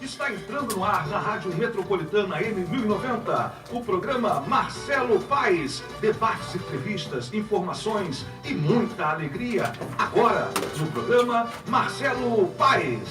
Está entrando no ar na Rádio Metropolitana M1090, o programa Marcelo Paes. Debates, entrevistas, informações e muita alegria. Agora, no programa Marcelo Paes.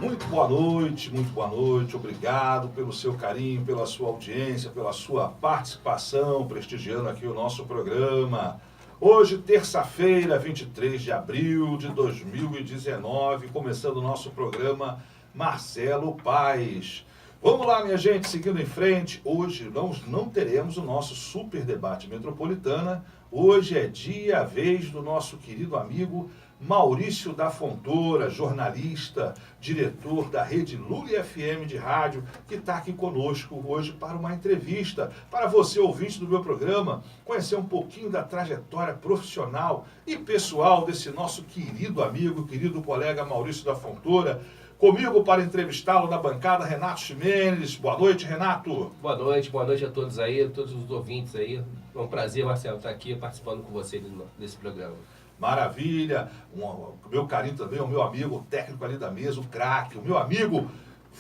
Muito boa noite. Obrigado pelo seu carinho, pela sua audiência, pela sua participação, prestigiando aqui o nosso programa. Hoje, terça-feira, 23 de abril de 2019, começando o nosso programa Marcelo Paes. Vamos lá, minha gente, seguindo em frente. Hoje nós não teremos o nosso super debate metropolitana. Hoje é dia, vez do nosso querido amigo Maurício da Fontoura, jornalista, diretor da Rede Lully FM de rádio, que está aqui conosco hoje para uma entrevista. Para você, ouvinte do meu programa, conhecer um pouquinho da trajetória profissional e pessoal desse nosso querido amigo, querido colega Maurício da Fontoura. Comigo para entrevistá-lo na bancada, Renato Ximenes. Boa noite, Renato. Boa noite a todos aí, a todos os ouvintes aí. É um prazer, Marcelo, estar aqui participando com você nesse programa. Maravilha, meu carinho também, o meu amigo o técnico ali da mesa, o craque, o meu amigo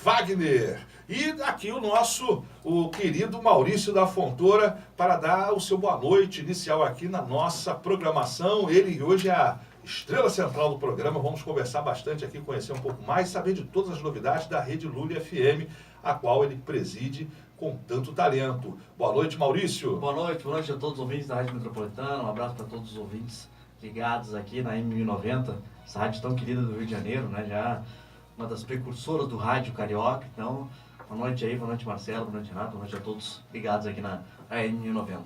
Wagner. E aqui o querido Maurício da Fontoura para dar o seu boa noite inicial aqui na nossa programação. Ele hoje é a estrela central do programa. Vamos conversar bastante aqui, conhecer um pouco mais, saber de todas as novidades da Rede Lully FM, a qual ele preside com tanto talento. Boa noite, Maurício. Boa noite a todos os ouvintes da Rádio Metropolitana. Um abraço para todos os ouvintes ligados aqui na M1090, essa rádio tão querida do Rio de Janeiro, né? Já uma das precursoras do rádio carioca. Então, boa noite aí, boa noite Marcelo, boa noite Renato, boa noite a todos ligados aqui na M1090.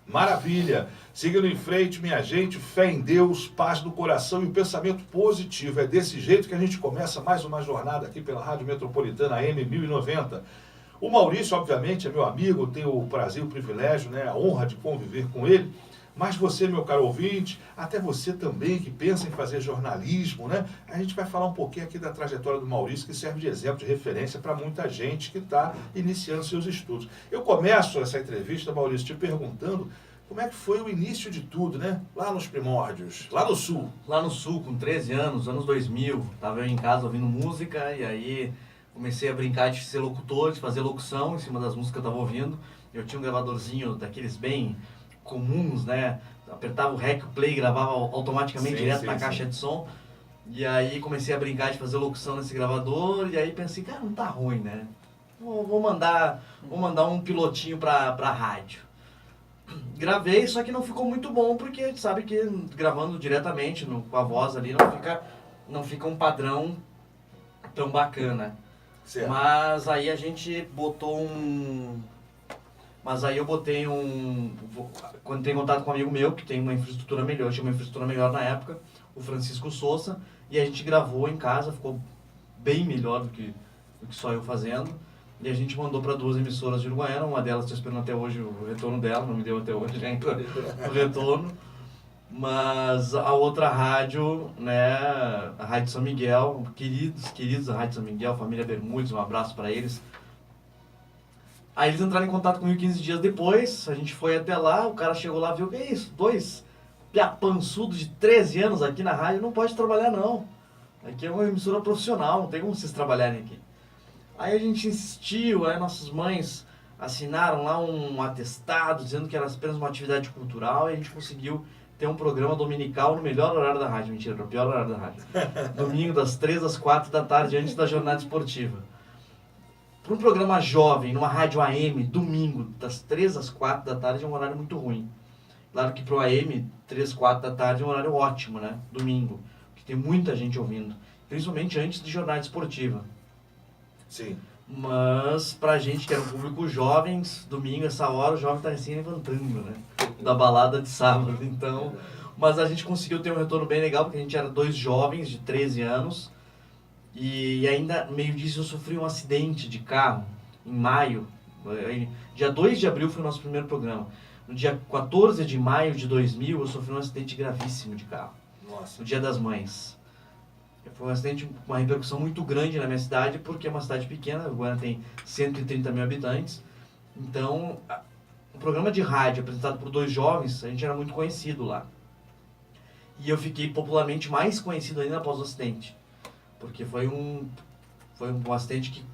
Maravilha! Seguindo em frente, minha gente, fé em Deus, paz no coração e o pensamento positivo. É desse jeito que a gente começa mais uma jornada aqui pela Rádio Metropolitana M1090. O Maurício, obviamente, é meu amigo, tenho o prazer, o privilégio, né, a honra de conviver com ele. Mas você, meu caro ouvinte, até você também que pensa em fazer jornalismo, né? A gente vai falar um pouquinho aqui da trajetória do Maurício, que serve de exemplo, de referência para muita gente que está iniciando seus estudos. Eu começo essa entrevista, Maurício, te perguntando como é que foi o início de tudo, né? Lá nos primórdios, lá no Sul. Lá no Sul, com 13 anos, anos 2000, estava eu em casa ouvindo música e aí comecei a brincar de ser locutor, de fazer locução em cima das músicas que eu estava ouvindo. Eu tinha um gravadorzinho daqueles bem comuns, né? Apertava o REC, o play, gravava automaticamente direto na caixa de som. E aí comecei a brincar de fazer locução nesse gravador e aí pensei, cara, não tá ruim, né? Vou mandar um pilotinho pra rádio. Gravei, só que não ficou muito bom, porque a gente sabe que gravando diretamente com a voz ali não fica um padrão tão bacana. Certo. Mas aí a gente botou eu botei quando entrei em contato com um amigo meu, que tem uma infraestrutura melhor, tinha uma infraestrutura melhor na época, o Francisco Souza, e a gente gravou em casa, ficou bem melhor do que só eu fazendo, e a gente mandou para 2 emissoras de Uruguaiana, uma delas estou esperando até hoje o retorno dela, não me deu até hoje ainda o retorno, mas a outra rádio, né, a Rádio São Miguel, queridos da Rádio São Miguel, família Bermudes, um abraço para eles. Aí eles entraram em contato comigo 15 dias depois, a gente foi até lá, o cara chegou lá e viu, que é isso? 2 piapançudos de 13 anos aqui na rádio, não pode trabalhar não. Aqui é uma emissora profissional, não tem como vocês trabalharem aqui. Aí a gente insistiu, aí nossas mães assinaram lá um atestado dizendo que era apenas uma atividade cultural e a gente conseguiu ter um programa dominical no melhor horário da rádio, mentira, no pior horário da rádio. Domingo das 3 às 4 da tarde, antes da jornada esportiva. Para um programa jovem, numa rádio AM, domingo, das 3 às 4 da tarde, é um horário muito ruim. Claro que para o AM, 3, 4 da tarde é um horário ótimo, né? Domingo, que tem muita gente ouvindo. Principalmente antes de jornada esportiva. Sim. Mas pra gente que era um público jovem, domingo, essa hora, o jovem tá recém levantando, né? Da balada de sábado, então... Mas a gente conseguiu ter um retorno bem legal, porque a gente era 2 jovens de 13 anos. E ainda, no meio disso, eu sofri um acidente de carro, em maio. Dia 2 de abril foi o nosso primeiro programa. No dia 14 de maio de 2000, eu sofri um acidente gravíssimo de carro. Nossa. No Dia das Mães. Foi um acidente, uma repercussão muito grande na minha cidade, porque é uma cidade pequena, Uruguaiana tem 130 mil habitantes. Então, o programa de rádio apresentado por 2 jovens, a gente era muito conhecido lá. E eu fiquei popularmente mais conhecido ainda após o acidente. Porque foi um acidente que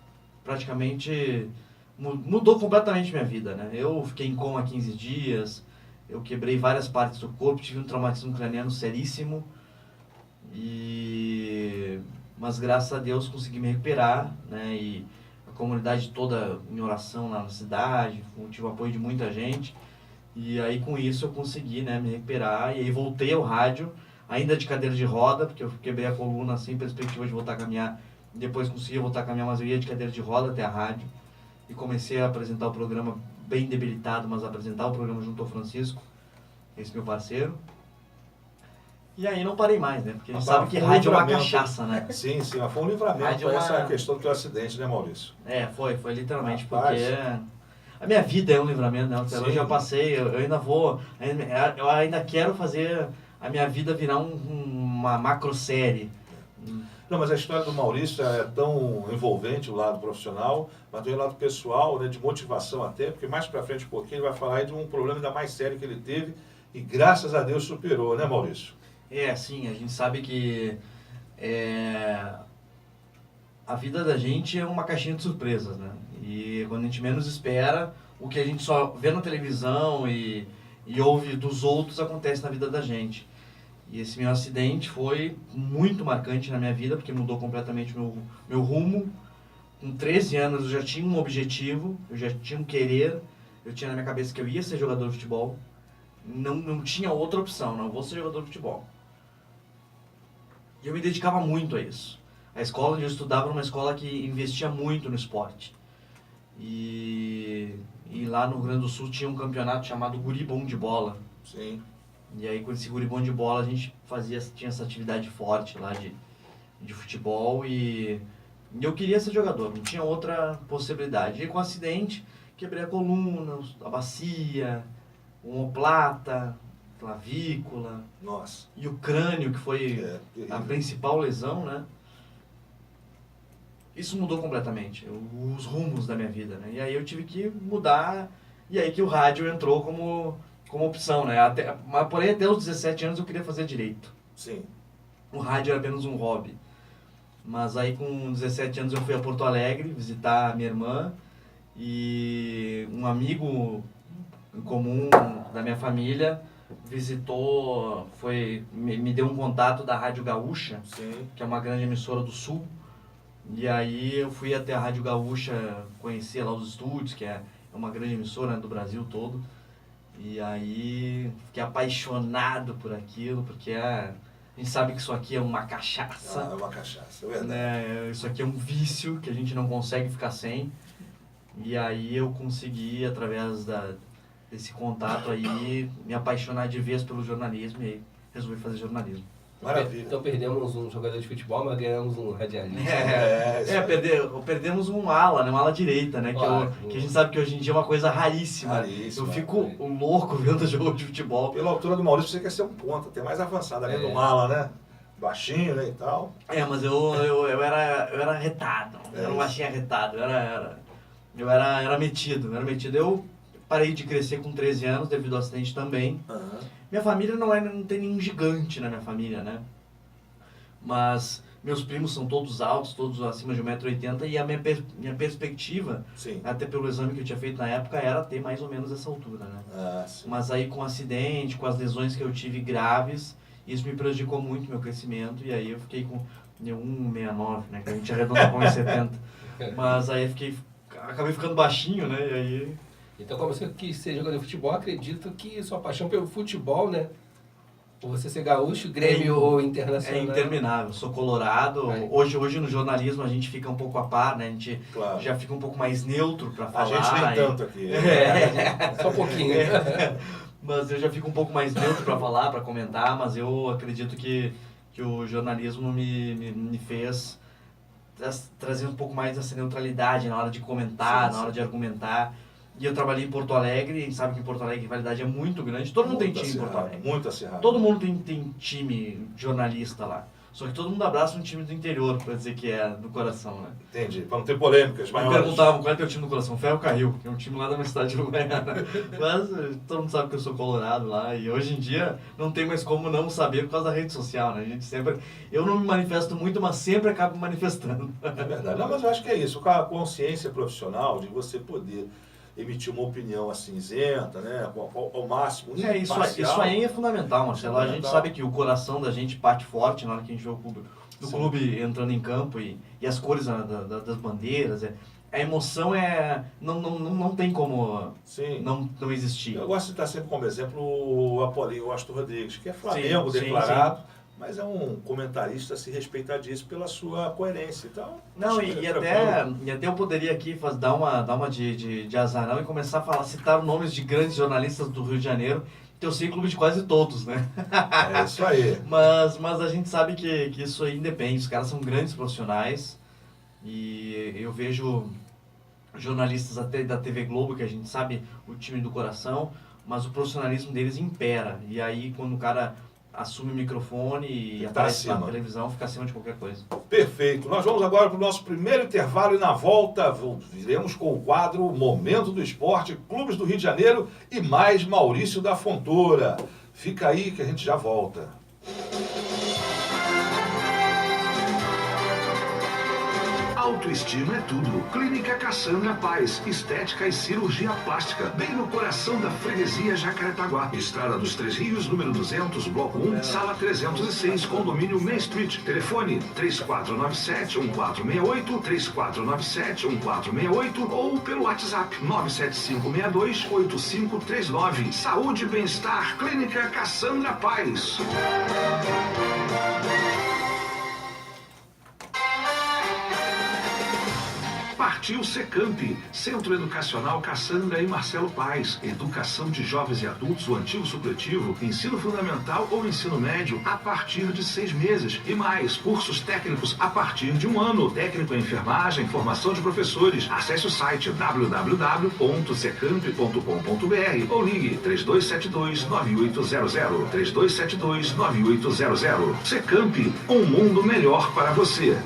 praticamente mudou completamente minha vida, né? Eu fiquei em coma 15 dias, eu quebrei várias partes do corpo, tive um traumatismo craniano seríssimo. Mas graças a Deus consegui me recuperar, né? E a comunidade toda em oração lá na cidade, tive o apoio de muita gente. E aí com isso eu consegui, né, me recuperar. E aí voltei ao rádio, ainda de cadeira de roda, porque eu quebrei a coluna sem perspectiva de voltar a caminhar. Depois consegui voltar a caminhar, mas eu ia de cadeira de roda até a rádio. E comecei a apresentar o programa bem debilitado, mas apresentar o programa junto ao Francisco, esse meu parceiro. E aí não parei mais, né? Porque a gente sabe que rádio é uma cachaça, né? Sim, mas foi um livramento para essa questão do teu acidente, né, Maurício? Foi literalmente, porque a minha vida é um livramento, né? Até hoje eu passei, eu ainda quero fazer a minha vida virar uma macro-série. Não, mas a história do Maurício é tão envolvente, o lado profissional, mas também o lado pessoal, né, de motivação até, porque mais para frente um pouquinho ele vai falar aí de um problema ainda mais sério que ele teve e graças a Deus superou, né, Maurício? Sim, a gente sabe que a vida da gente é uma caixinha de surpresas, né? E quando a gente menos espera, o que a gente só vê na televisão e ouve dos outros acontece na vida da gente. E esse meu acidente foi muito marcante na minha vida, porque mudou completamente meu rumo. Com 13 anos eu já tinha um objetivo, eu já tinha um querer, eu tinha na minha cabeça que eu ia ser jogador de futebol. Não tinha outra opção, não vou ser jogador de futebol. E eu me dedicava muito a isso. A escola onde eu estudava era uma escola que investia muito no esporte. E lá no Rio Grande do Sul tinha um campeonato chamado Guri Bom de Bola. Sim. E aí com esse Guri Bom de Bola a gente tinha essa atividade forte lá de futebol e eu queria ser jogador, não tinha outra possibilidade. E com o acidente, quebrei a coluna, a bacia, omoplata, clavícula. Nossa. E o crânio, que foi a principal lesão, né? Isso mudou completamente os rumos da minha vida, né? E aí eu tive que mudar, e aí que o rádio entrou como opção, né? Porém, até os 17 anos eu queria fazer direito. Sim. O rádio era apenas um hobby. Mas aí com 17 anos eu fui a Porto Alegre visitar a minha irmã e um amigo em comum da minha família visitou, me deu um contato da Rádio Gaúcha, Sim. que é uma grande emissora do Sul. E aí eu fui até a Rádio Gaúcha conhecer lá os estúdios, que é uma grande emissora, né, do Brasil todo. E aí fiquei apaixonado por aquilo, porque a gente sabe que isso aqui é uma cachaça. É uma cachaça, é verdade. Né? Isso aqui é um vício que a gente não consegue ficar sem. E aí eu consegui, através desse contato aí, me apaixonar de vez pelo jornalismo e aí resolvi fazer jornalismo. Maravilha. Então perdemos um jogador de futebol, mas ganhamos um radialista. Perdemos um ala, né? Uma ala direita, né? Que a gente sabe que hoje em dia é uma coisa raríssima. Raríssima. Eu fico louco vendo jogo de futebol. Pela altura do Maurício, você quer ser um ponta, até mais avançado ali do mala, né? Baixinho, né, e tal. Mas eu era retado. Eu era um baixinho arretado. Eu era metido. Eu parei de crescer com 13 anos devido ao acidente também. Minha família não tem nenhum gigante na minha família, né? Mas meus primos são todos altos, todos acima de 1,80 m e a minha perspectiva, Sim. até pelo exame que eu tinha feito na época, era ter mais ou menos essa altura, né? Mas aí com o acidente, com as lesões que eu tive graves, isso me prejudicou muito meu crescimento e aí eu fiquei com 1,69, né? Que a gente arredonda para 1,70. Mas aí acabei ficando baixinho, né? E aí... Então, como você quis ser jogador de futebol, acredito que sua paixão pelo futebol, né? Por você ser gaúcho, Grêmio ou Internacional. É interminável, sou colorado. Hoje no jornalismo a gente fica um pouco a par, né? A gente já fica um pouco mais neutro para falar. A gente nem tanto aqui. Só um pouquinho. Mas eu já fico um pouco mais neutro para falar, para comentar, mas eu acredito que o jornalismo me fez trazer um pouco mais essa neutralidade na hora de comentar, na hora de argumentar. E eu trabalhei em Porto Alegre, e sabe que em Porto Alegre a rivalidade é muito grande. Todo mundo tem time em Porto Alegre. Muito acirrado. Todo mundo tem time jornalista lá. Só que todo mundo abraça um time do interior pra dizer que é do coração, né? Entendi, para não ter polêmicas Me maiores. perguntavam qual é teu time do coração. Ferro Carril, que é um time lá da minha cidade de Uruguaiana. Mas todo mundo sabe que eu sou colorado lá. E hoje em dia não tem mais como não saber por causa da rede social, né? A gente sempre... Eu não me manifesto muito, mas sempre acabo me manifestando. É verdade. Não, mas eu acho que é isso. Com a consciência profissional de você poder emitir uma opinião assim isenta, né? Ao máximo imparcial. Isso aí é fundamental, Marcelo. A gente Fundamental. sabe que o coração da gente bate forte na hora que a gente vê o clube entrando em campo e as cores das bandeiras. A emoção não tem como Sim. não existir. Eu gosto de citar sempre como exemplo o Apolinho Washington Rodrigues, que é Flamengo Sim, declarado, mas é um comentarista se respeitadíssimo pela sua coerência. Então, Não, acho que e é tranquilo. até eu poderia aqui dar uma de azarão e começar a citar nomes de grandes jornalistas do Rio de Janeiro, que eu sei clube de quase todos, né? É isso aí. Mas a gente sabe que isso aí independe, os caras são grandes profissionais e eu vejo jornalistas até da TV Globo, que a gente sabe o time do coração, mas o profissionalismo deles impera. E aí quando o cara assume o microfone e aparece na televisão, fica acima de qualquer coisa. Perfeito. Nós vamos agora para o nosso primeiro intervalo e na volta viremos com o quadro Momento do Esporte, Clubes do Rio de Janeiro e mais Maurício da Fontoura. Fica aí que a gente já volta. Autoestima é tudo. Clínica Cassandra Paz, estética e cirurgia plástica, bem no coração da freguesia Jacarepaguá. Estrada dos Três Rios, número 200, bloco 1, sala 306, condomínio Main Street. Telefone 3497-1468, 3497-1468 ou pelo WhatsApp 97562-8539. Saúde e bem-estar, Clínica Cassandra Paz. Partiu Secamp, Centro Educacional Cassandra e Marcelo Paes. Educação de jovens e adultos, o antigo supletivo, ensino fundamental ou ensino médio a partir de 6 meses. E mais, cursos técnicos a partir de 1 ano. Técnico em enfermagem, formação de professores. Acesse o site www.secamp.com.br ou ligue 3272-9800. 3272-9800. Secamp, um mundo melhor para você.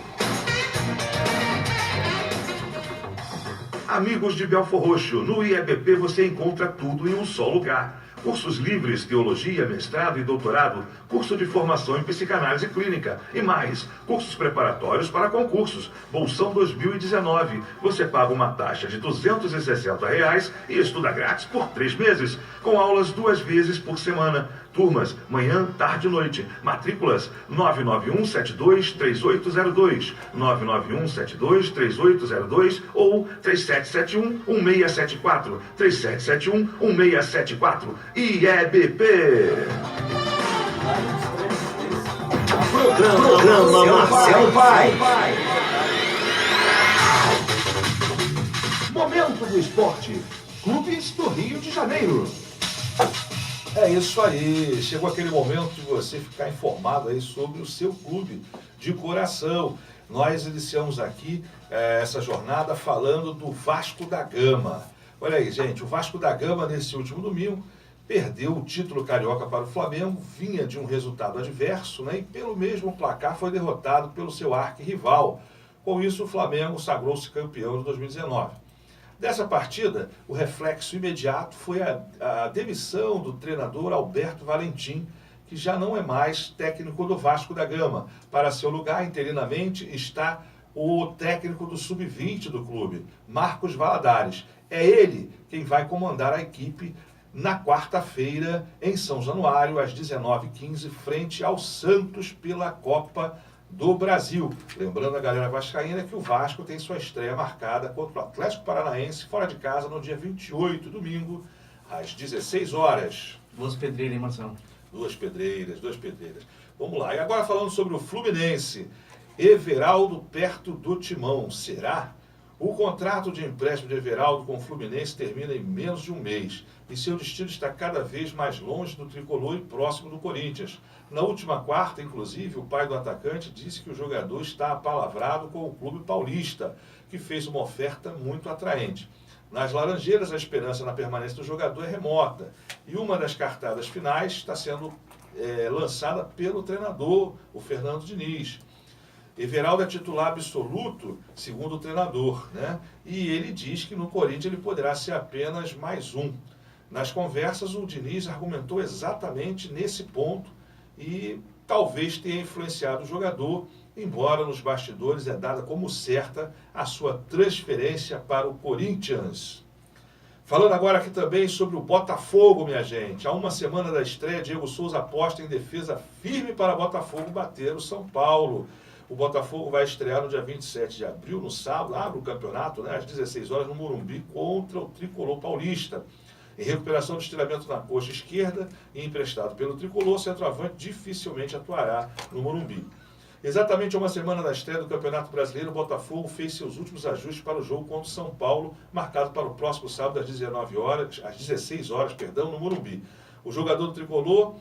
Amigos de Belfor Roxo, no IEBP você encontra tudo em um só lugar. Cursos livres, teologia, mestrado e doutorado, curso de formação em psicanálise clínica e mais, cursos preparatórios para concursos. Bolsão 2019, você paga uma taxa de R$260 e estuda grátis por 3 meses, com aulas 2 vezes por semana. Turmas, manhã, tarde e noite. Matrículas 991723802, 991723802 ou 3771-1674, 3771-1674. IEBP. Programa Marcelo Paes. Momento do Esporte. Clubes do Rio de Janeiro. É isso aí, chegou aquele momento de você ficar informado aí sobre o seu clube de coração. Nós iniciamos aqui essa jornada falando do Vasco da Gama. Olha aí, gente, o Vasco da Gama nesse último domingo perdeu o título carioca para o Flamengo, vinha de um resultado adverso, né, e pelo mesmo placar foi derrotado pelo seu arquirrival. Com isso, o Flamengo sagrou-se campeão de 2019. Dessa partida, o reflexo imediato foi a demissão do treinador Alberto Valentim, que já não é mais técnico do Vasco da Gama. Para seu lugar, interinamente, está o técnico do Sub-20 do clube, Marcos Valadares. É ele quem vai comandar a equipe na quarta-feira, em São Januário, às 19h15, frente ao Santos pela Copa do Brasil. Lembrando a galera vascaína que o Vasco tem sua estreia marcada contra o Atlético Paranaense, fora de casa, no dia 28, domingo, às 16 horas. 2 pedreiras, hein, Marcelo? 2 pedreiras. Vamos lá. E agora falando sobre o Fluminense. Everaldo perto do timão. Será? O contrato de empréstimo de Everaldo com o Fluminense termina em menos de um mês. E seu destino está cada vez mais longe do tricolor e próximo do Corinthians. Na última quarta, inclusive, o pai do atacante disse que o jogador está apalavrado com o clube paulista, que fez uma oferta muito atraente. Nas Laranjeiras, a esperança na permanência do jogador é remota. E uma das cartadas finais está sendo lançada pelo treinador, o Fernando Diniz. Everaldo é titular absoluto, segundo o treinador, né? E ele diz que no Corinthians ele poderá ser apenas mais um. Nas conversas, o Diniz argumentou exatamente nesse ponto e talvez tenha influenciado o jogador, embora nos bastidores é dada como certa a sua transferência para o Corinthians. Falando agora aqui também sobre o Botafogo, minha gente. Há uma semana da estreia, Diego Souza aposta em defesa firme para Botafogo bater o São Paulo. O Botafogo vai estrear no dia 27 de abril, no sábado, abre o campeonato, né, às 16 horas, no Morumbi, contra o Tricolor Paulista. Em recuperação do estiramento na coxa esquerda e emprestado pelo Tricolor, o centroavante dificilmente atuará no Morumbi. Exatamente uma semana da estreia do Campeonato Brasileiro, o Botafogo fez seus últimos ajustes para o jogo contra o São Paulo, marcado para o próximo sábado às 16 horas, no Morumbi. O jogador do Tricolor,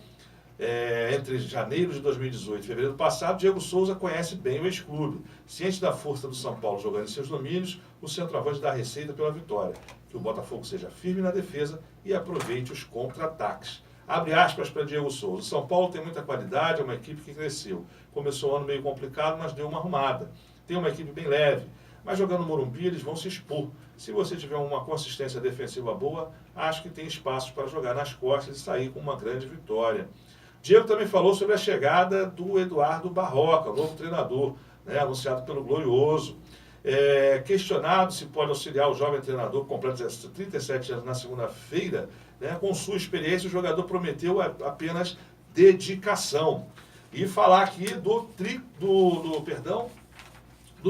entre janeiro de 2018 e fevereiro passado, Diego Souza conhece bem o ex-clube. Ciente da força do São Paulo jogando em seus domínios, o centroavante dá a receita pela vitória. Que o Botafogo seja firme na defesa e aproveite os contra-ataques. Abre aspas para Diego Souza. O São Paulo tem muita qualidade, é uma equipe que cresceu. Começou o ano meio complicado, mas deu uma arrumada. Tem uma equipe bem leve, mas jogando no Morumbi eles vão se expor. Se você tiver uma consistência defensiva boa, acho que tem espaço para jogar nas costas e sair com uma grande vitória. Diego também falou sobre a chegada do Eduardo Barroca, novo treinador, né, anunciado pelo Glorioso. Questionado se pode auxiliar o jovem treinador, completo 37 anos na segunda-feira, né, com sua experiência, o jogador prometeu apenas dedicação. E falar aqui do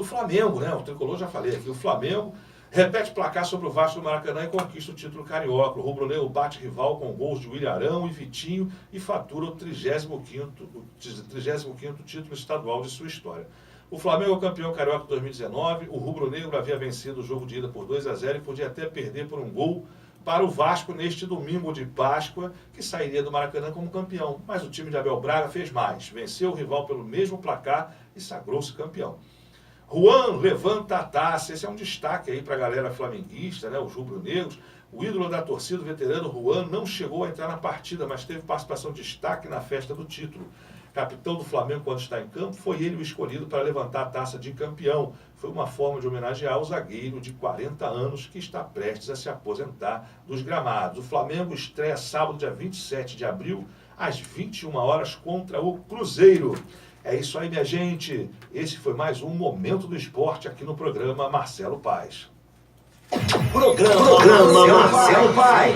Flamengo, né? O Tricolor, já falei aqui, o Flamengo repete placar sobre o Vasco do Maracanã e conquista o título carioca. O rubro-negro bate rival com gols de William Arão e Vitinho e fatura o 35º título estadual de sua história. O Flamengo é o campeão carioca de 2019, o rubro-negro havia vencido o jogo de ida por 2-0 e podia até perder por um gol para o Vasco neste domingo de Páscoa, que sairia do Maracanã como campeão. Mas o time de Abel Braga fez mais, venceu o rival pelo mesmo placar e sagrou-se campeão. Juan levanta a taça, esse é um destaque aí para a galera flamenguista, né, os rubro-negros. O ídolo da torcida, o veterano Juan, não chegou a entrar na partida, mas teve participação de destaque na festa do título. Capitão do Flamengo quando está em campo, foi ele o escolhido para levantar a taça de campeão. Foi uma forma de homenagear o zagueiro de 40 anos que está prestes a se aposentar dos gramados. O Flamengo estreia sábado, dia 27 de abril, às 21 horas, contra o Cruzeiro. É isso aí, minha gente. Esse foi mais um Momento do Esporte aqui no programa Marcelo Paes. Programa Marcelo Paes.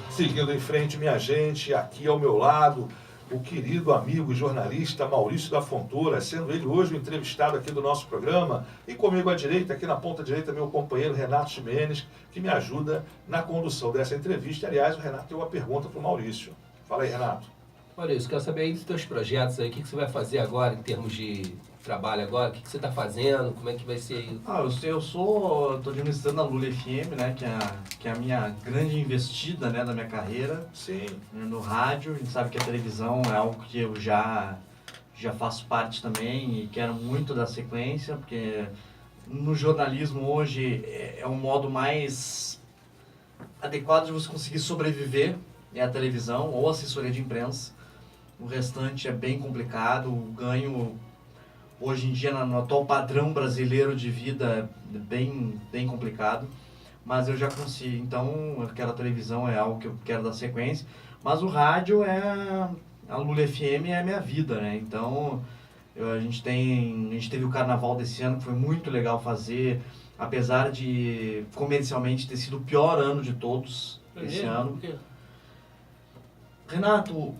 Seguindo em frente, minha gente, aqui ao meu lado, o querido amigo e jornalista Maurício da Fontoura, sendo ele hoje o entrevistado aqui do nosso programa, e comigo à direita, aqui na ponta direita, meu companheiro Renato Ximenes, que me ajuda na condução dessa entrevista. Aliás, o Renato tem uma pergunta para o Maurício. Fala aí, Renato. Maurício, quero saber aí dos teus projetos aí, o que você vai fazer agora em termos de trabalho agora, o que você está fazendo, como é que vai ser aí? Eu estou administrando a Lula FM, né, que é a minha grande investida, né, da minha carreira. Sim. No rádio. A gente sabe que a televisão é algo que eu já faço parte também e quero muito dar sequência, porque no jornalismo hoje é um modo mais adequado de você conseguir sobreviver, é a televisão ou a assessoria de imprensa. O restante é bem complicado, o ganho hoje em dia no atual padrão brasileiro de vida é bem complicado, mas eu já consigo. Então, eu quero a televisão, é algo que eu quero dar sequência, mas o rádio a Lula FM é a minha vida, né? Então, a gente teve o carnaval desse ano, que foi muito legal fazer, apesar de comercialmente ter sido o pior ano de todos esse ano. Por quê? Renato,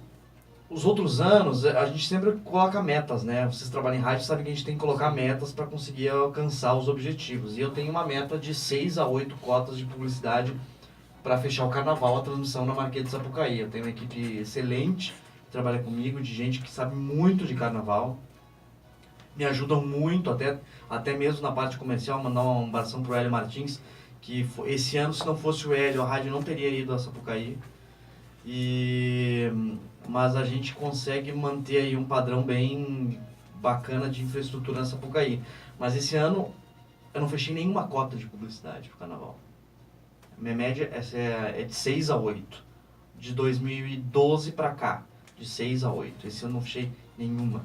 os outros anos, a gente sempre coloca metas, né? Vocês trabalham em rádio, sabem que a gente tem que colocar metas para conseguir alcançar os objetivos. E eu tenho uma meta de 6 a 8 cotas de publicidade para fechar o carnaval, a transmissão na Marquês de Sapucaí. Eu tenho uma equipe excelente que trabalha comigo, de gente que sabe muito de carnaval. Me ajudam muito, até mesmo na parte comercial, mandar um abração pro Hélio Martins, que esse ano, se não fosse o Hélio, a rádio não teria ido a Sapucaí. Mas a gente consegue manter aí um padrão bem bacana de infraestrutura na Sapucaí. Mas esse ano eu não fechei nenhuma cota de publicidade pro carnaval. Minha média é de 6 a 8 de 2012 para cá, de 6 a 8. Esse ano não fechei nenhuma.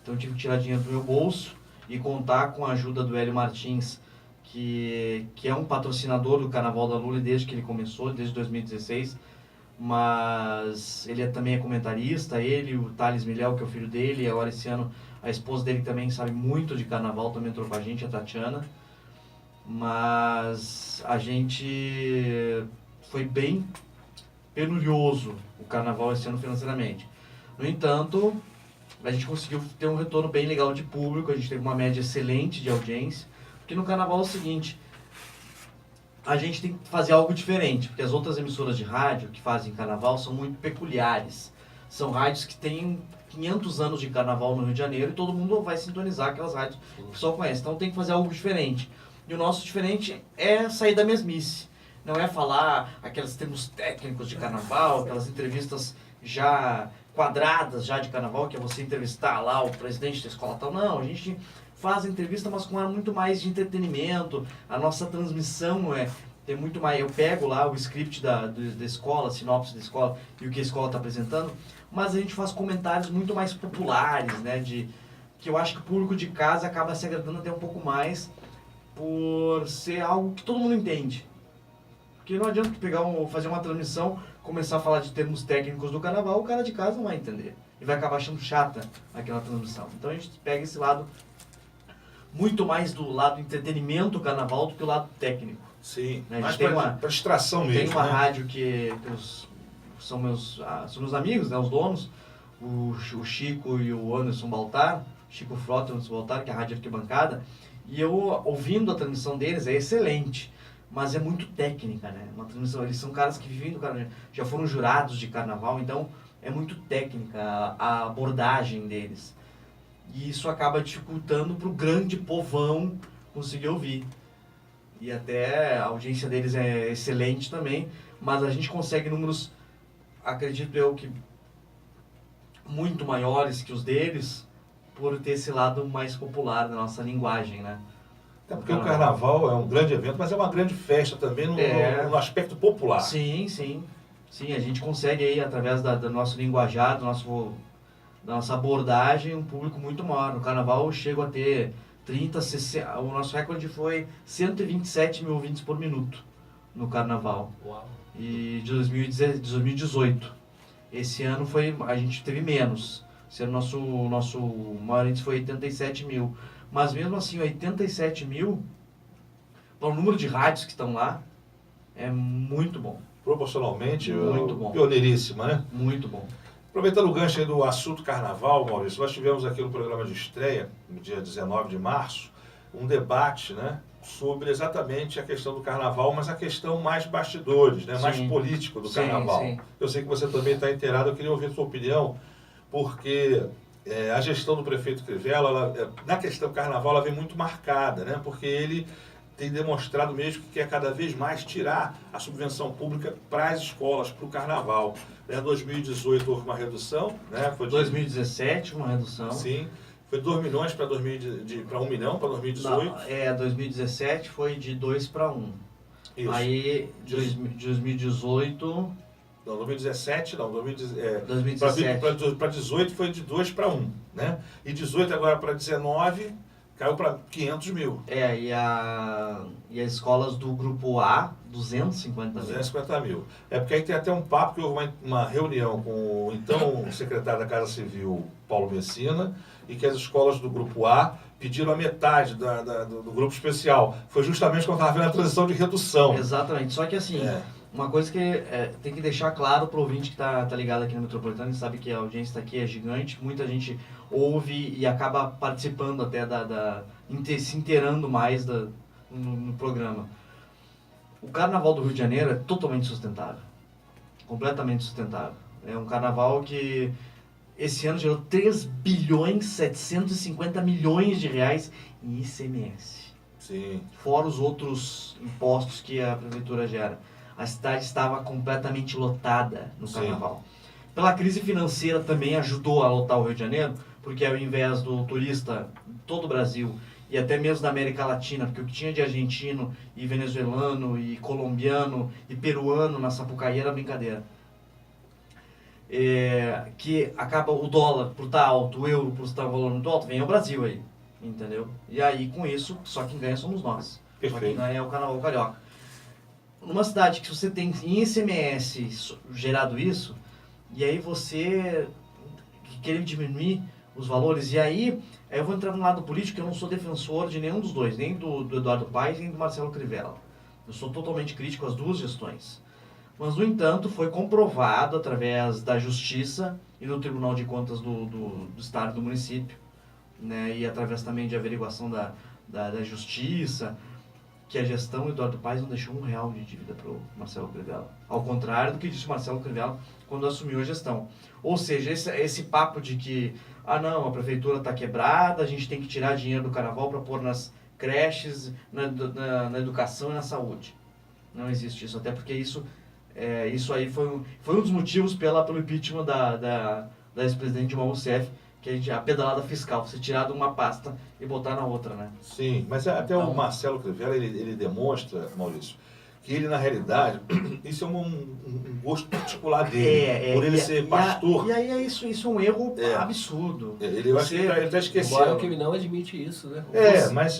Então eu tive que tirar dinheiro do meu bolso e contar com a ajuda do Hélio Martins, que é um patrocinador do Carnaval da Lula desde que ele começou, desde 2016. Mas ele também é comentarista, ele, o Thales Milhel, que é o filho dele, e agora esse ano a esposa dele também sabe muito de carnaval, também entrou com a gente, a Tatiana. Mas a gente foi bem penurioso o carnaval esse ano financeiramente. No entanto, a gente conseguiu ter um retorno bem legal de público, a gente teve uma média excelente de audiência, porque no carnaval é o seguinte, a gente tem que fazer algo diferente, porque as outras emissoras de rádio que fazem carnaval são muito peculiares. São rádios que têm 500 anos de carnaval no Rio de Janeiro e todo mundo vai sintonizar aquelas rádios que o pessoal conhece. Então tem que fazer algo diferente. E o nosso diferente é sair da mesmice. Não é falar aqueles termos técnicos de carnaval, aquelas entrevistas já quadradas já de carnaval, que é você entrevistar lá o presidente da escola tal. Não, a gente faz entrevista, mas com muito mais de entretenimento. A nossa transmissão tem muito mais. Eu pego lá o script da escola, a sinopse da escola e o que a escola está apresentando, mas a gente faz comentários muito mais populares, né? Que eu acho que o público de casa acaba se agradando até um pouco mais por ser algo que todo mundo entende. Porque não adianta tu fazer uma transmissão, começar a falar de termos técnicos do carnaval, o cara de casa não vai entender. E vai acabar achando chata aquela transmissão. Então a gente pega esse lado muito mais do lado entretenimento do carnaval do que o lado técnico. Sim, Né? mas para distração mesmo. Tem uma né? rádio que são meus amigos, né, os donos, o Chico e o Anderson Baltar, Chico Frota e Anderson Baltar, que é a Rádio Arquibancada, e eu, ouvindo a transmissão deles, é excelente, mas é muito técnica, né? Uma transmissão, eles são caras que vivem do carnaval, já foram jurados de carnaval, então é muito técnica a abordagem deles. E isso acaba dificultando para o grande povão conseguir ouvir. E até a audiência deles é excelente também, mas a gente consegue números, acredito eu, que muito maiores que os deles, por ter esse lado mais popular da nossa linguagem, né? Até porque o carnaval é um grande evento, mas é uma grande festa também no aspecto popular. Sim, sim. Sim, a gente consegue aí, através do nosso linguajar, da nossa abordagem, um público muito maior. No carnaval eu chego a ter 30, 60... O nosso recorde foi 127 mil ouvintes por minuto no carnaval. Uau. E de 2018. Esse ano a gente teve menos. Esse ano nosso maior índice foi 87 mil. Mas mesmo assim, 87 mil, para o número de rádios que estão lá, é muito bom. Proporcionalmente, Muito bom. Pioneiríssima, né? Muito bom. Aproveitando o gancho aí do assunto carnaval, Maurício, nós tivemos aqui no programa de estreia, no dia 19 de março, um debate, né, sobre exatamente a questão do carnaval, mas a questão mais bastidores, né, mais político do carnaval. Sim. Eu sei que você também está inteirado, eu queria ouvir a sua opinião, porque a gestão do prefeito Crivella, na questão do carnaval, ela vem muito marcada, né, porque ele tem demonstrado mesmo que quer cada vez mais tirar a subvenção pública para as escolas, para o carnaval. Em 2018 houve uma redução, né? Foi 2017 uma redução. Sim, foi 2 milhões para 1 milhão para 2018. Não, 2017 foi de 2 para 1. Isso. Aí, 2018... Não, 2017 não, 2017. Para 18 foi de 2 para 1, né? E 18 agora para 19 caiu para 500 mil. E as escolas do grupo A, 250 mil. 250 mil. É porque aí tem até um papo que houve uma reunião com o então secretário da Casa Civil, Paulo Messina, e que as escolas do grupo A pediram a metade do grupo especial. Foi justamente quando estava vendo a transição de redução. Exatamente. Só que assim, uma coisa que tem que deixar claro para o ouvinte que está ligado aqui no Metropolitano, e sabe que a audiência aqui é gigante, muita gente ouve e acaba participando até se inteirando mais no programa. O Carnaval do Rio de Janeiro é totalmente sustentável. Completamente sustentável. É um carnaval que esse ano gerou 3 bilhões 750 milhões de reais em ICMS. Sim. Fora os outros impostos que a prefeitura gera. A cidade estava completamente lotada no carnaval. Pela crise financeira também ajudou a lotar o Rio de Janeiro, porque ao invés do turista de todo o Brasil e até mesmo da América Latina, porque o que tinha de argentino e venezuelano e colombiano e peruano na Sapucaí era brincadeira. que acaba o dólar por estar alto, o euro por estar um valor muito alto, vem ao Brasil aí, entendeu? E aí com isso, só quem ganha somos nós. Só quem ganha é o Carnaval Carioca. Numa cidade que você tem em ICMS gerado isso, e aí você querer diminuir os valores, e aí eu vou entrar no lado político, eu não sou defensor de nenhum dos dois, nem do Eduardo Paes, nem do Marcelo Crivella. Eu sou totalmente crítico às duas gestões. Mas, no entanto, foi comprovado através da Justiça e do Tribunal de Contas do Estado e do município, né, e através também de averiguação da Justiça, que a gestão Eduardo Paes não deixou R$1 de dívida para o Marcelo Crivella. Ao contrário do que disse o Marcelo Crivella quando assumiu a gestão. Ou seja, esse papo de que, não, a prefeitura está quebrada, a gente tem que tirar dinheiro do carnaval para pôr nas creches, na educação e na saúde. Não existe isso, até porque isso aí foi um dos motivos pelo impeachment da ex-presidente Dilma Rousseff, que a pedalada fiscal, você tirar de uma pasta e botar na outra, né? Sim, mas até o Marcelo Crivella, ele demonstra, Maurício, que ele, na realidade, isso é um gosto particular dele, por ele ser pastor. E aí isso é um erro absurdo. Eu acho que ele está esquecendo. Agora o que não admite isso, né?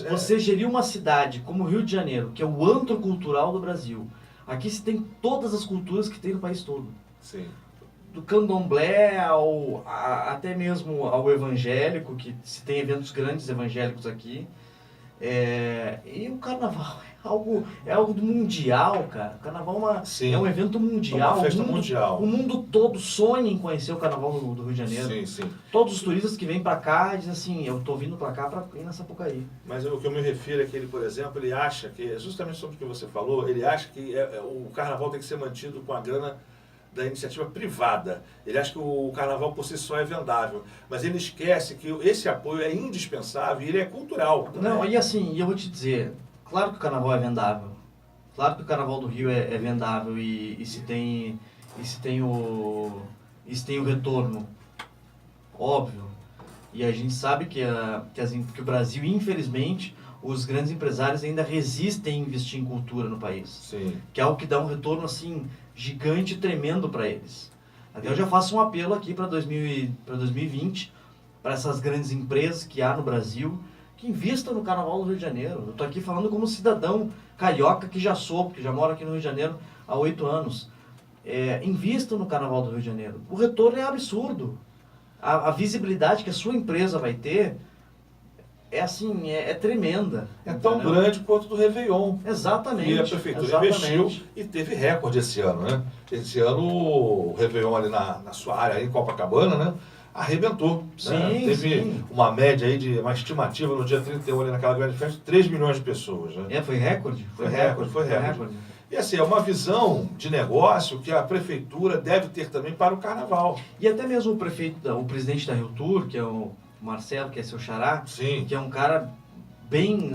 Você gerir uma cidade como o Rio de Janeiro, que é o antro cultural do Brasil. Aqui se tem todas as culturas que tem no país todo. Sim. Do candomblé até mesmo ao evangélico, que se tem eventos grandes evangélicos aqui. E o carnaval é algo mundial, cara. O carnaval é um evento mundial. É uma festa mundial. O mundo todo sonha em conhecer o carnaval do Rio de Janeiro. Sim, sim. Todos os turistas que vêm pra cá dizem assim, eu tô vindo pra cá pra ir na Sapucaí. Mas o que eu me refiro é que ele, por exemplo, ele acha que, justamente sobre o que você falou, ele acha que o carnaval tem que ser mantido com a grana da iniciativa privada. Ele acha que o carnaval por si só é vendável, mas ele esquece que esse apoio é indispensável e ele é cultural. Não, e assim, eu vou te dizer, claro que o carnaval é vendável, claro que o carnaval do Rio é vendável e se tem o retorno, óbvio. E a gente sabe que o Brasil, infelizmente, os grandes empresários ainda resistem a investir em cultura no país. Sim. Que é algo que dá um retorno assim gigante e tremendo para eles. Até eu já faço um apelo aqui para 2020, para essas grandes empresas que há no Brasil, que invistam no Carnaval do Rio de Janeiro. Eu estou aqui falando como cidadão carioca que já sou, porque já moro aqui no Rio de Janeiro há 8 anos. Invistam no Carnaval do Rio de Janeiro. O retorno é absurdo. A visibilidade que a sua empresa vai ter é tremenda. É tão grande quanto do Réveillon. Exatamente. E a prefeitura investiu e teve recorde esse ano, né? Esse ano o Réveillon ali na sua área, aí, em Copacabana, né? Arrebentou. Sim, né? Teve uma média aí uma estimativa no dia 31 ali naquela grande festa, 3 milhões de pessoas, né? Foi recorde? Foi recorde. E assim, é uma visão de negócio que a prefeitura deve ter também para o carnaval. E até mesmo o presidente da Rio Tour, que é o Marcelo, que é seu xará, Sim. que é um cara bem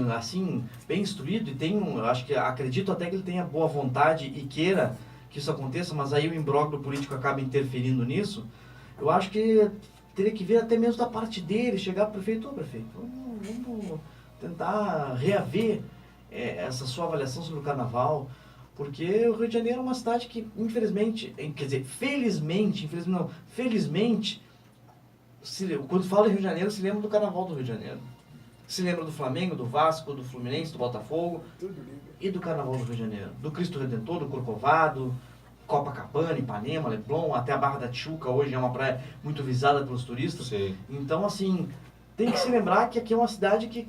instruído e acredito até que ele tenha boa vontade e queira que isso aconteça, mas aí o imbróglio político acaba interferindo nisso. Eu acho que teria que ver até mesmo da parte dele, chegar para o prefeito, vamos tentar reaver essa sua avaliação sobre o carnaval, porque o Rio de Janeiro é uma cidade que, infelizmente, felizmente, quando fala em Rio de Janeiro, se lembra do Carnaval do Rio de Janeiro. Se lembra do Flamengo, do Vasco, do Fluminense, do Botafogo e do Carnaval do Rio de Janeiro. Do Cristo Redentor, do Corcovado, Copacabana, Ipanema, Leblon, até a Barra da Tijuca, hoje é uma praia muito visada pelos turistas. Sim. Então, assim, tem que se lembrar que aqui é uma cidade que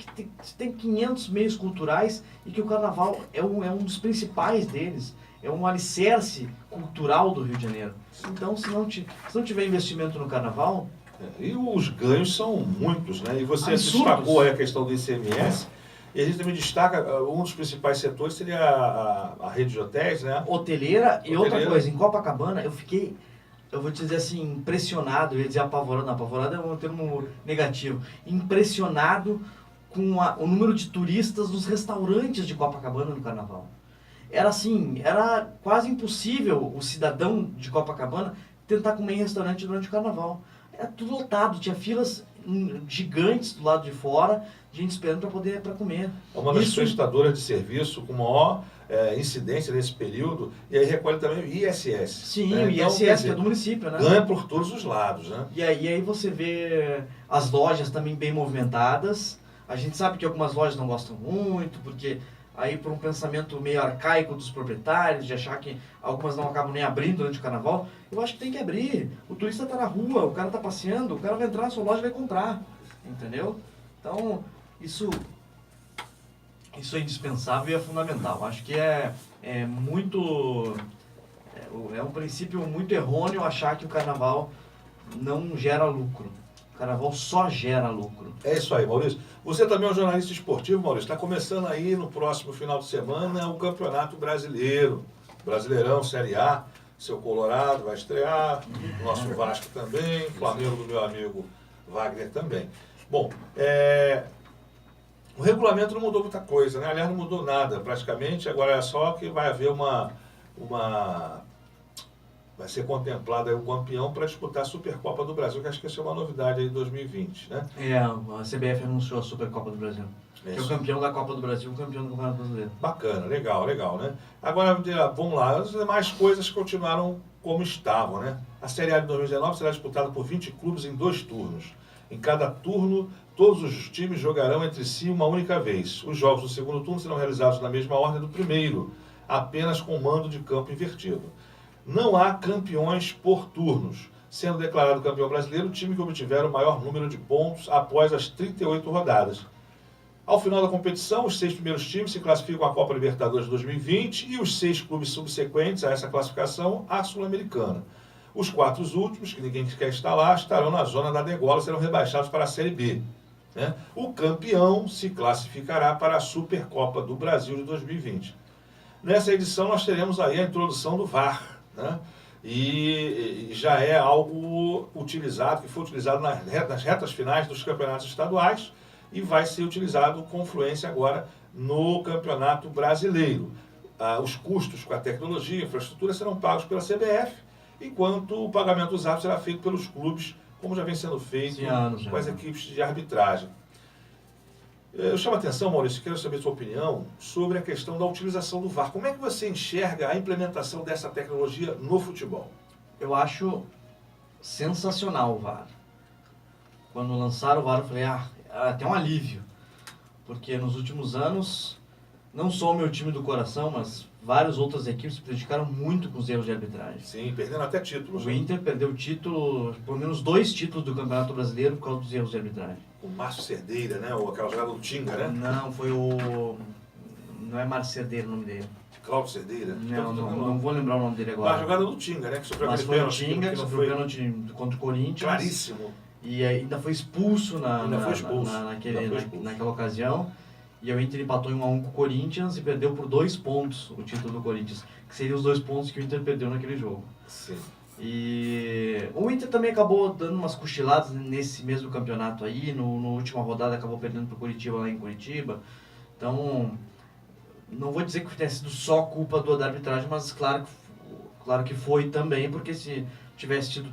tem 500 meios culturais e que o Carnaval é um dos principais deles. É um alicerce cultural do Rio de Janeiro. Então, se não tiver investimento no Carnaval... E os ganhos são muitos, né? E você absurdos. Destacou aí a questão do ICMS, e a gente também destaca, um dos principais setores seria a rede de hotéis, né? Hoteleira. E outra coisa, em Copacabana eu vou te dizer assim, impressionado, eu ia dizer apavorado é um termo negativo, impressionado com o número de turistas nos restaurantes de Copacabana no Carnaval. Era quase impossível o cidadão de Copacabana tentar comer em restaurante durante o Carnaval. Era tudo lotado, tinha filas gigantes do lado de fora, gente esperando para comer. É uma das prestadoras de serviço com maior incidência nesse período, e aí recolhe também o ISS. Sim, né? o Então, ISS, quer dizer, que é do município, né? ganha por todos os lados, né? E aí você vê as lojas também bem movimentadas. A gente sabe que algumas lojas não gostam muito, porque aí por um pensamento meio arcaico dos proprietários, de achar que algumas não acabam nem abrindo durante o carnaval. Eu acho que tem que abrir. O turista está na rua, o cara está passeando, o cara vai entrar na sua loja e vai comprar. Entendeu? Então, isso é indispensável e é fundamental. Acho que é muito... É um princípio muito errôneo achar que o carnaval não gera lucro. O carnaval só gera lucro. É isso aí, Maurício. Você também é um jornalista esportivo, Maurício. Está começando aí no próximo final de semana o Campeonato Brasileiro. Brasileirão, Série A. Seu Colorado vai estrear, nosso Vasco também, Flamengo do meu amigo Wagner também. Bom, o regulamento não mudou muita coisa, né? Aliás, não mudou nada praticamente. Agora é só que vai haver vai ser contemplado aí o campeão para disputar a Supercopa do Brasil, que acho que isso é uma novidade aí de 2020, né? A CBF anunciou a Supercopa do Brasil. Que é o campeão da Copa do Brasil e o campeão do Campeonato Brasileiro. Bacana, legal, né? Agora, vamos lá, as demais coisas continuaram como estavam, né? A Série A de 2019 será disputada por 20 clubes em 2 turnos. Em cada turno, todos os times jogarão entre si uma única vez. Os jogos do segundo turno serão realizados na mesma ordem do primeiro, apenas com mando de campo invertido. Não há campeões por turnos, sendo declarado campeão brasileiro o time que obtiver o maior número de pontos após as 38 rodadas. Ao final da competição, os 6 primeiros times se classificam à Copa Libertadores 2020 e os 6 clubes subsequentes a essa classificação à Sul-Americana. Os 4 últimos, que ninguém quer estar lá, estarão na zona da degola, serão rebaixados para a Série B. Né? O campeão se classificará para a Supercopa do Brasil de 2020. Nessa edição nós teremos aí a introdução do VAR, né? E já é algo utilizado, que foi utilizado nas retas finais dos campeonatos estaduais e vai ser utilizado com fluência agora no Campeonato Brasileiro. Os custos com a tecnologia e infraestrutura serão pagos pela CBF, enquanto o pagamento dos árbitros será feito pelos clubes, como já vem sendo feito com as equipes de arbitragem. Eu chamo a atenção, Maurício, quero saber a sua opinião sobre a questão da utilização do VAR. Como é que você enxerga a implementação dessa tecnologia no futebol? Eu acho sensacional o VAR. Quando lançaram o VAR, eu falei, até um alívio. Porque nos últimos anos, não só o meu time do coração, mas várias outras equipes se prejudicaram muito com os erros de arbitragem. Sim, perdendo até títulos. O Inter perdeu o título, pelo menos 2 títulos do Campeonato Brasileiro por causa dos erros de arbitragem. O Márcio Cerdeira, né? Ou aquela jogada do Tinga, né? Não, foi o... Não é Márcio Cerdeira o nome dele. Cláudio Cerdeira? Não vou lembrar o nome dele agora. A jogada do Tinga, né? Que sofreu Mas aquele foi o pênalti. Tinga que sofreu o pênalti contra o Corinthians. Claríssimo. E ainda foi expulso Naquela naquela ocasião. E o Inter empatou em 1-1 com o Corinthians e perdeu por 2 pontos o título do Corinthians. Que seriam os 2 pontos que o Inter perdeu naquele jogo. Sim. E o Inter também acabou dando umas cochiladas nesse mesmo campeonato aí. No última rodada acabou perdendo para o Curitiba lá em Curitiba. Então, não vou dizer que tenha sido só culpa da arbitragem, mas claro que foi também, porque se tivesse tido